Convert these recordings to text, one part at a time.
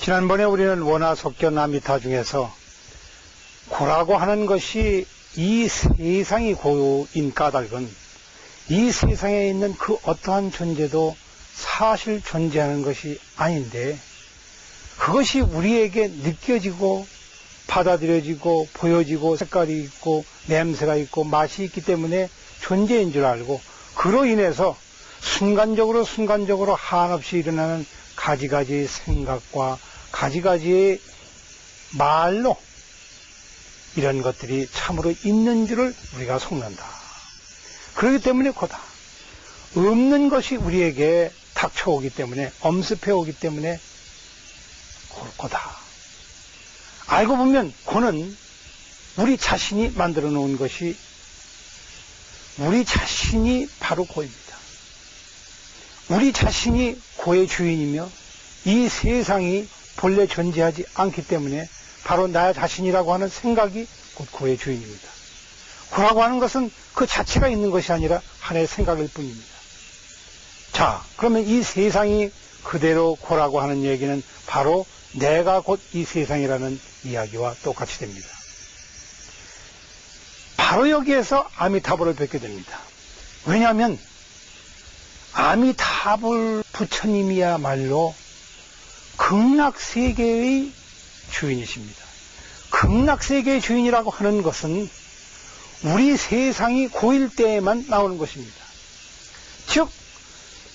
지난번에 우리는 원화석견 아미타 중에서 고라고 하는 것이 이 세상이 고인 까닭은 이 세상에 있는 그 어떠한 존재도 사실 존재하는 것이 아닌데 그것이 우리에게 느껴지고 받아들여지고 보여지고 색깔이 있고 냄새가 있고 맛이 있기 때문에 존재인 줄 알고 그로 인해서 순간적으로 한없이 일어나는 가지가지 생각과 가지가지의 말로 이런 것들이 참으로 있는 줄을 우리가 속는다. 그렇기 때문에 고다. 없는 것이 우리에게 닥쳐오기 때문에 엄습해 오기 때문에 고다. 알고 보면 고는 우리 자신이 만들어 놓은 것이 우리 자신이 바로 고입니다. 우리 자신이 고의 주인이며 이 세상이 본래 존재하지 않기 때문에 바로 나 자신이라고 하는 생각이 곧 고의 주인입니다. 고라고 하는 것은 그 자체가 있는 것이 아니라 하나의 생각일 뿐입니다. 자, 그러면 이 세상이 그대로 고라고 하는 얘기는 바로 내가 곧 이 세상이라는 이야기와 똑같이 됩니다. 바로 여기에서 아미타불을 뵙게 됩니다. 왜냐하면 아미타불 부처님이야말로 극락세계의 주인이십니다. 극락세계의 주인이라고 하는 것은 우리 세상이 고일 때에만 나오는 것입니다. 즉,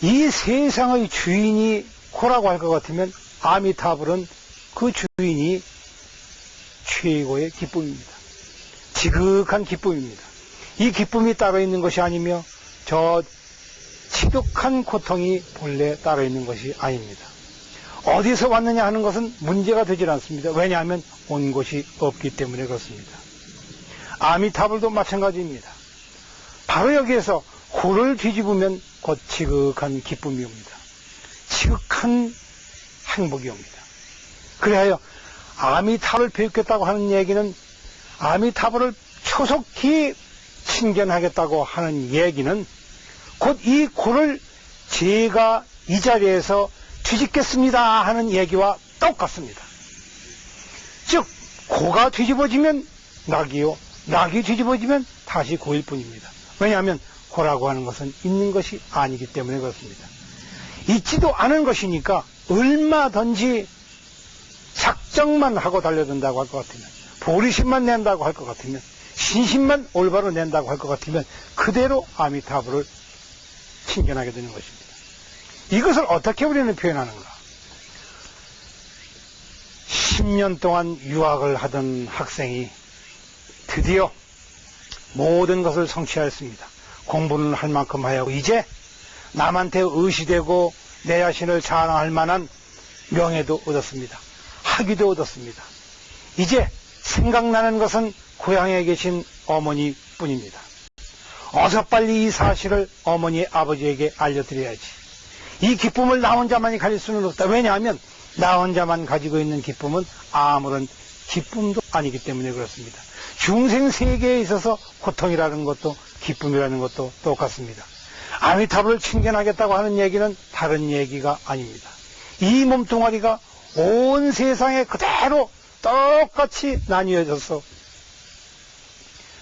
이 세상의 주인이 고라고 할 것 같으면 아미타불은 그 주인이 최고의 기쁨입니다. 지극한 기쁨입니다. 이 기쁨이 따로 있는 것이 아니며 저 지독한 고통이 본래 따로 있는 것이 아닙니다. 어디서 왔느냐 하는 것은 문제가 되질 않습니다. 왜냐하면 온 곳이 없기 때문에 그렇습니다. 아미타불도 마찬가지입니다. 바로 여기에서 고를 뒤집으면 곧 지극한 기쁨이 옵니다. 지극한 행복이 옵니다. 그래야 아미타불을 배우겠다고 하는 얘기는 아미타불을 초속히 친견하겠다고 하는 얘기는 곧 이 고를 제가 이 자리에서 뒤집겠습니다 하는 얘기와 똑같습니다. 즉 고가 뒤집어지면 낙이요, 낙이 뒤집어지면 다시 고일 뿐입니다. 왜냐하면 고라고 하는 것은 있는 것이 아니기 때문에 그렇습니다. 있지도 않은 것이니까 얼마든지 작정만 하고 달려든다고 할 것 같으면, 보리심만 낸다고 할 것 같으면, 신심만 올바로 낸다고 할 것 같으면 그대로 아미타불을 친견하게 되는 것입니다. 이것을 어떻게 우리는 표현하는가? 10년 동안 유학을 하던 학생이 드디어 모든 것을 성취하였습니다. 공부는 할 만큼 하였고 이제 남한테 의시되고 내 자신을 자랑할 만한 명예도 얻었습니다. 학위도 얻었습니다. 이제 생각나는 것은 고향에 계신 어머니 뿐입니다. 어서 빨리 이 사실을 어머니 아버지에게 알려드려야지. 이 기쁨을 나 혼자만이 가질 수는 없다. 왜냐하면 나 혼자만 가지고 있는 기쁨은 아무런 기쁨도 아니기 때문에 그렇습니다. 중생 세계에 있어서 고통이라는 것도 기쁨이라는 것도 똑같습니다. 아미타불을 친견하겠다고 하는 얘기는 다른 얘기가 아닙니다. 이 몸뚱아리가 온 세상에 그대로 똑같이 나뉘어져서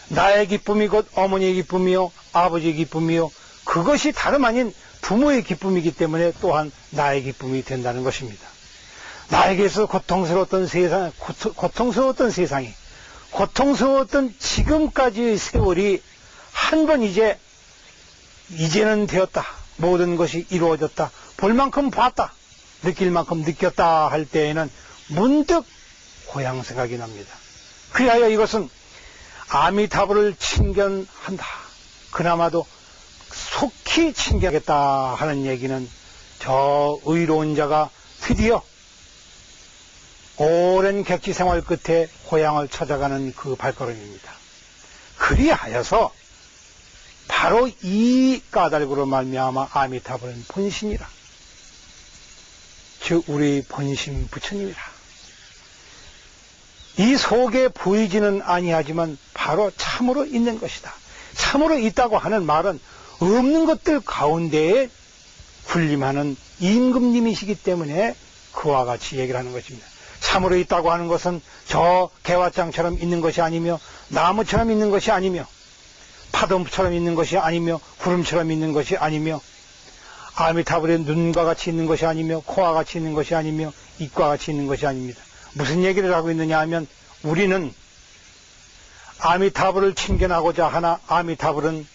나의 기쁨이 곧 어머니의 기쁨이요, 아버지의 기쁨이요, 그것이 다름 아닌 부모의 기쁨이기 때문에 또한 나의 기쁨이 된다는 것입니다. 나에게서 고통스러웠던 세상이, 고통스러웠던 지금까지의 세월이 한 번 이제는 되었다. 모든 것이 이루어졌다. 볼 만큼 봤다. 느낄 만큼 느꼈다 할 때에는 문득 고향 생각이 납니다. 그리하여 이것은 아미타불을 친견한다. 그나마도 속히 친견하겠다 하는 얘기는 저 의로운 자가 드디어 오랜 객지 생활 끝에 고향을 찾아가는 그 발걸음입니다. 그리하여서 바로 이 까닭으로 말미암아 아미타불은 본신이라. 즉 우리 본심 부처님이라. 이 속에 보이지는 아니하지만 바로 참으로 있는 것이다. 참으로 있다고 하는 말은 없는 것들 가운데에 군림하는 임금님이시기 때문에 그와 같이 얘기를 하는 것입니다. 참으로 있다고 하는 것은 저 개화장처럼 있는 것이 아니며 나무처럼 있는 것이 아니며 파도처럼 있는 것이 아니며 구름처럼 있는 것이 아니며 아미타불의 눈과 같이 있는 것이 아니며 코와 같이 있는 것이 아니며 입과 같이 있는 것이 아닙니다. 무슨 얘기를 하고 있느냐 하면 우리는 아미타불을 친견하고자 하나 아미타불은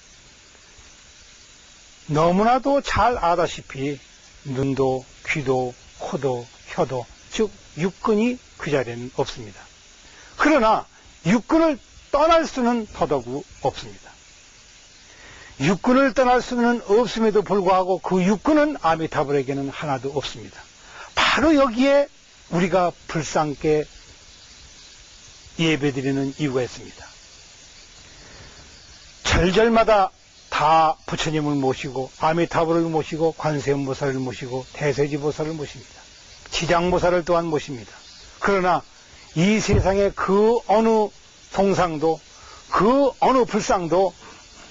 너무나도 잘 아다시피 눈도 귀도 코도 혀도 즉 육근이 그 자리에는 없습니다. 그러나 육근을 떠날 수는 더더욱 없습니다. 육근을 떠날 수는 없음에도 불구하고 그 육근은 아미타불에게는 하나도 없습니다. 바로 여기에 우리가 불상께 예배드리는 이유가 있습니다. 절절마다 다 부처님을 모시고 아미타불을 모시고 관세음보살을 모시고 대세지보살을 모십니다. 지장보살을 또한 모십니다. 그러나 이 세상의 그 어느 동상도 그 어느 불상도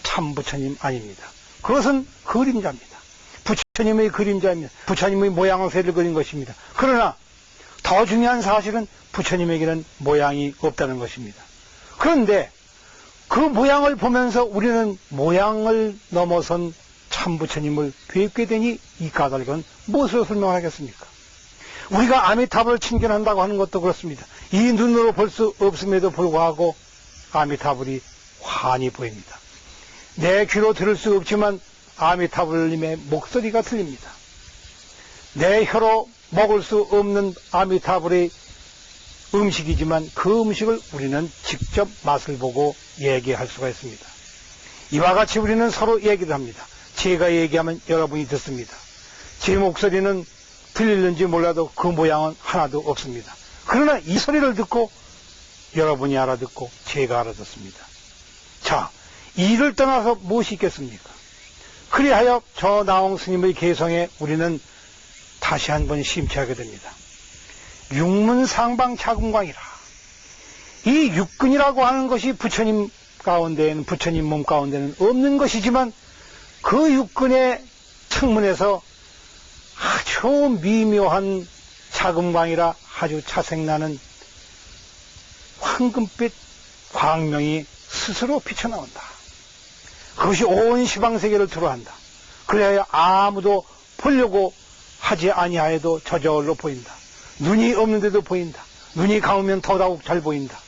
참 부처님 아닙니다. 그것은 그림자입니다. 부처님의 그림자입니다. 부처님의 모양새를 그린 것입니다. 그러나 더 중요한 사실은 부처님에게는 모양이 없다는 것입니다. 그런데 그 모양을 보면서 우리는 모양을 넘어선 참 부처님을 뵙게 되니 이 까닭은 무엇으로 설명하겠습니까? 우리가 아미타불을 친견한다고 하는 것도 그렇습니다. 이 눈으로 볼 수 없음에도 불구하고 아미타불이 환히 보입니다. 내 귀로 들을 수 없지만 아미타불님의 목소리가 들립니다. 내 혀로 먹을 수 없는 아미타불의 음식이지만 그 음식을 우리는 직접 맛을 보고 얘기할 수가 있습니다. 이와 같이 우리는 서로 얘기를 합니다. 제가 얘기하면 여러분이 듣습니다. 제 목소리는 들리는지 몰라도 그 모양은 하나도 없습니다. 그러나 이 소리를 듣고 여러분이 알아듣고 제가 알아듣습니다. 자, 이를 떠나서 무엇이 있겠습니까? 그리하여 저 나홍 스님의 개성에 우리는 다시 한번 심취하게 됩니다. 육문상방 자금광이라. 이 육근이라고 하는 것이 부처님 가운데는, 부처님 몸 가운데는 없는 것이지만 그 육근의 측면에서 아주 미묘한 자금광이라 아주 차색나는 황금빛 광명이 스스로 비쳐나온다. 그것이 온 시방세계를 두루한다. 그래야 아무도 보려고 하지 아니하여도 저절로 보인다. 눈이 없는데도 보인다. 눈이 감으면 더더욱 잘 보인다.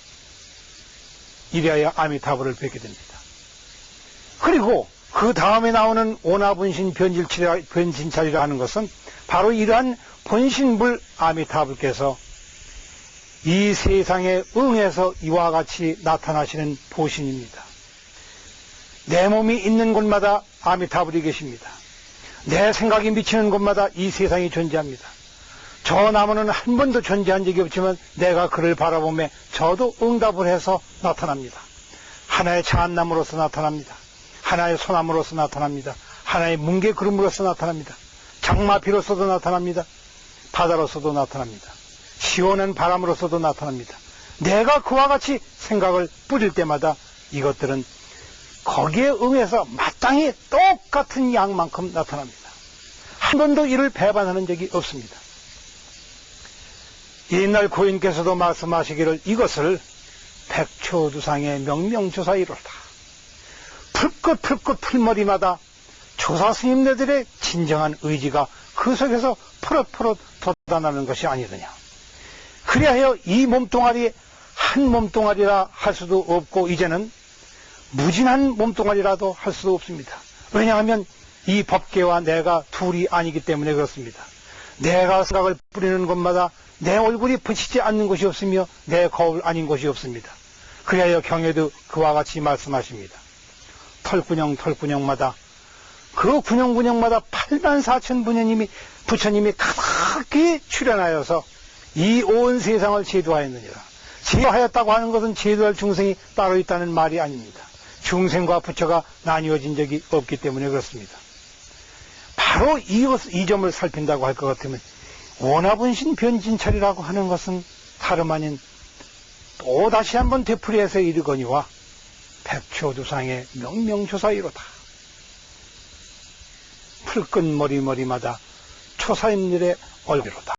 이래야 아미타불을 뵙게 됩니다. 그리고 그 다음에 나오는 오나분신 변신찰이라 하는 것은 바로 이러한 본신불 아미타불께서 이 세상에 응해서 이와 같이 나타나시는 보신입니다. 내 몸이 있는 곳마다 아미타불이 계십니다. 내 생각이 미치는 곳마다 이 세상이 존재합니다. 저 나무는 한 번도 존재한 적이 없지만 내가 그를 바라보며 저도 응답을 해서 나타납니다. 하나의 잣나무로서 나타납니다. 하나의 소나무로서 나타납니다. 하나의 뭉게구름으로서 나타납니다. 장마비로서도 나타납니다. 바다로서도 나타납니다. 시원한 바람으로서도 나타납니다. 내가 그와 같이 생각을 뿌릴 때마다 이것들은 거기에 응해서 마땅히 똑같은 양만큼 나타납니다. 한 번도 이를 배반하는 적이 없습니다. 옛날 고인께서도 말씀하시기를 이것을 백초두상의 명명조사이로다. 풀끝 풀머리마다 조사 스님네들의 진정한 의지가 그 속에서 푸릇푸릇 돋아나는 것이 아니더냐. 그리하여 이 몸뚱아리 한 몸뚱아리라 할 수도 없고 이제는 무진한 몸뚱아리라도 할 수도 없습니다. 왜냐하면 이 법계와 내가 둘이 아니기 때문에 그렇습니다. 내가 생각을 뿌리는 곳마다 내 얼굴이 비치지 않는 곳이 없으며 내 거울 아닌 곳이 없습니다. 그리하여 경에도 그와 같이 말씀하십니다. 털구녕마다 그 구녕마다 84,000분녀님이 부처님이 가득히 출현하여서 이 온 세상을 제도하였느니라. 제도하였다고 하는 것은 제도할 중생이 따로 있다는 말이 아닙니다. 중생과 부처가 나뉘어진 적이 없기 때문에 그렇습니다. 바로 이 점을 살핀다고 할 것 같으면 원화분신 변진찰이라고 하는 것은 다름 아닌 또 다시 한번 되풀이해서 이르거니와 백초두상의 명명조사이로다. 풀끝 머리마다 초사인들의 얼굴이로다.